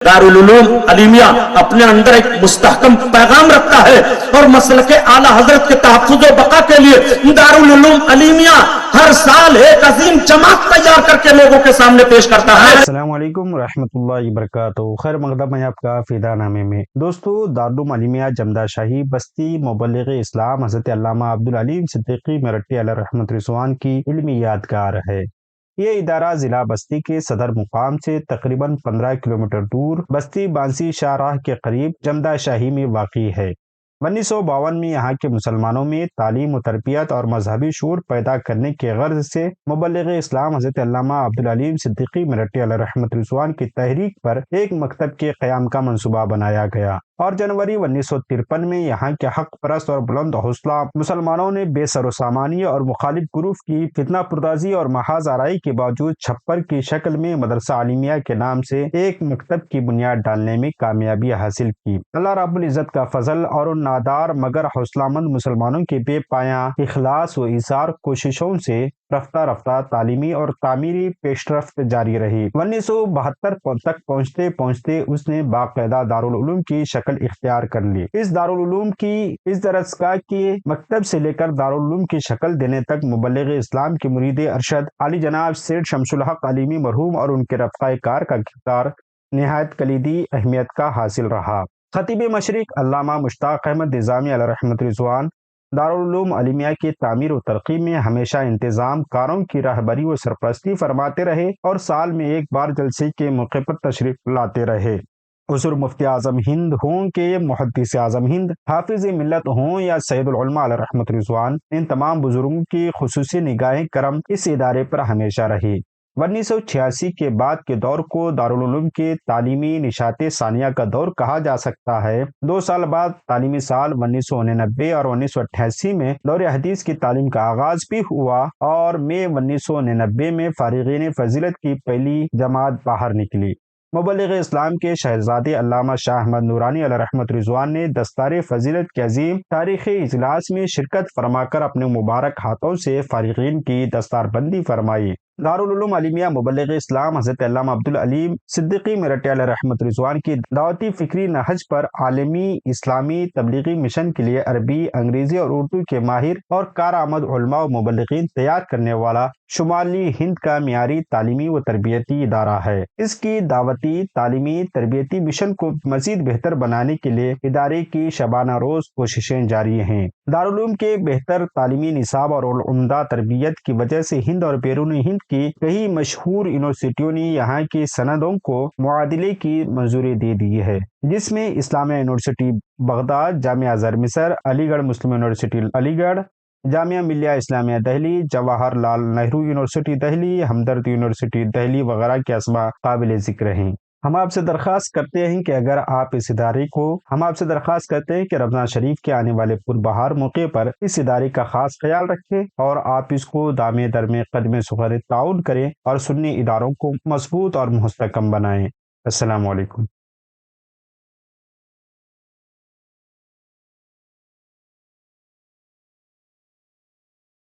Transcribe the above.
दारुल उलूम अलीमिया अपने अंदर एक मुस्तहकम पैगाम रखता है और मसलके आला हजरत के तहफ्फुज़ व बका के लिए दारुल उलूम अलीमिया हर साल एक अजीम जमात तैयार करके लोगों के सामने पेश करता है। अस्सलाम वालेकुम रहमतुल्लाहि वबरकातुहू। खैर मक़दम है आपका फ़िदा नामे में। दोस्तों, दारुल उलूम अलीमिया जमदा शाही बस्ती मुबल्लिग़ इस्लाम हज़रत अल्लामा अब्दुल अलीम सिद्दीक़ी मेरठी अलैहि रहमत रिज़वान की इल्मी यादगार है। ये इदारा ज़िला बस्ती के सदर मुकाम से तकरीबन 15 किलोमीटर दूर बस्ती बांसी शाहराह के करीब जमदा शाही में वाक़ई है। 1952 में यहाँ के मुसलमानों में तालीम व तरबियत और मजहबी शूर पैदा करने के गर्ज से मुबल्लिग़ इस्लाम हज़रत अल्लामा अब्दुल अलीम सिद्दीक़ी मेरठी अलैहि रहमत रिज़वान की तहरीक पर एक मकतब के क़याम का मंसूबा बनाया गया और जनवरी 1953 में यहाँ के हक परस्त और बुलंद हौसला मुसलमानों ने बेसरो सामानी और मुखालिफ ग्रुप की फितना पुरदाजी और महाज आराई के बावजूद छप्पर की शक्ल में मदरसा आलिमिया के नाम से एक मकतब की बुनियाद डालने में कामयाबी हासिल की। अल्लाह रब्बुल इज़्ज़त का फजल और उन नादार मगर हौसलामंद मुसलमानों के बेपाया इखलास व इसार कोशिशों से रफ्ता रफ्ता तालीमी और तामीरी पेशरफ्त जारी रही। 1972 तक पहुँचते पहुँचते उसने बाकायदा दारुल उलूम की शक्ल इख्तियार कर ली। इस दारुल उलूम की इस दरसगाह के मकतब से लेकर दारुल उलूम की शक्ल देने तक मुबल्लिग़ इस्लाम के मुरीद अरशद आली जनाब सेठ शमसुल हक अलीमी मरहूम और उनके रफ़ाए कार का किरदार निहायत कलीदी अहमियत का हासिल रहा। खतीब मशरिक अल्लामा मुश्ताक अहमद निज़ामी अलैहि रहमत रिज़वान दारुल उलूम अलीमिया की तामीर और तरक्की में हमेशा इंतजाम कारों की रहबरी व सरपरस्ती फरमाते रहे और साल में एक बार जलसे के मौके पर तशरीफ लाते रहे। हुज़ूर मुफ्ती आज़म हिंद हों के मुहद्दिस आज़म हिंद, हाफिज़ मिल्लत हों या सैयदुल उलमा अलैहि रहमत रिज़वान, इन तमाम बुजुर्गों की खुसूसी निगाह करम इस इदारे पर हमेशा रही। 1986 के बाद के दौर को दारुल उलूम के तालीमी निशात सानिया का दौर कहा जा सकता है। 2 साल बाद तालीमी साल 1989 और 1988 में दौर हदीस की तालीम का आगाज भी हुआ और मई 1989 में फारिगीन फजीलत की पहली जमात बाहर निकली। मुबल्लिग़ इस्लाम के शहजादे अल्लामा शाह अहमद नूरानी अलैहि रहमत रिज़वान ने दस्तार फजीलत के अजीम तारीख़ी इजलास में शिरकत फरमाकर अपने मुबारक हाथों से फारिगीन की दस्तारबंदी फरमाई। दारुल उलूम अलीमिया मुबल्लिग़ इस्लाम हज़रत अल्लामा अब्दुल अलीम सिद्दीक़ी मेरठी अलैहि रहमत रिज़वान की दावती फ़िक्री नहज पर आलमी इस्लामी तबलीगी मिशन के लिए अरबी, अंग्रेज़ी और उर्दू के माहिर और कारआमद उलमा व मुबल्लिग़ीन तैयार करने वाला शुमाली हिंद का मियारी तालीमी व तरबियती इदारा है। इसकी दावती तालीमी तरबियती मिशन को मज़ीद बेहतर बनाने के लिए इदारे की शबाना रोज़ कोशिशें जारी हैं। दारुल उलूम के बेहतर तालीमी निसाब और उम्दा तरबियत की वजह से हिंद और बैरून हिंद की कई मशहूर यूनिवर्सिटियों ने यहाँ की सनदों को मुआदिले की मंजूरी दे दी है, जिसमें इस्लामिया यूनिवर्सिटी बगदाद, जामिया अज़हर मिस्र, अलीगढ़ मुस्लिम यूनिवर्सिटी अलीगढ़, जामिया मिलिया इस्लामिया दहली, जवाहर लाल नेहरू यूनिवर्सिटी दहली, हमदर्द यूनिवर्सिटी दहली वगैरह के अस्मा काबिल ज़िक्र हैं। हम आपसे दरख्वास्त करते हैं कि अगर आप इस इदारे को हम आपसे दरख्वास्त करते हैं कि रमज़ान शरीफ के आने वाले पुरबहार मौके पर इस इदारे का खास ख्याल रखें और आप इसको दामे दरमे कदमे सुगरे ताउन करें और सुन्नी इदारों को मजबूत और मुस्तहकम बनाएं। अस्सलामु अलैकुम।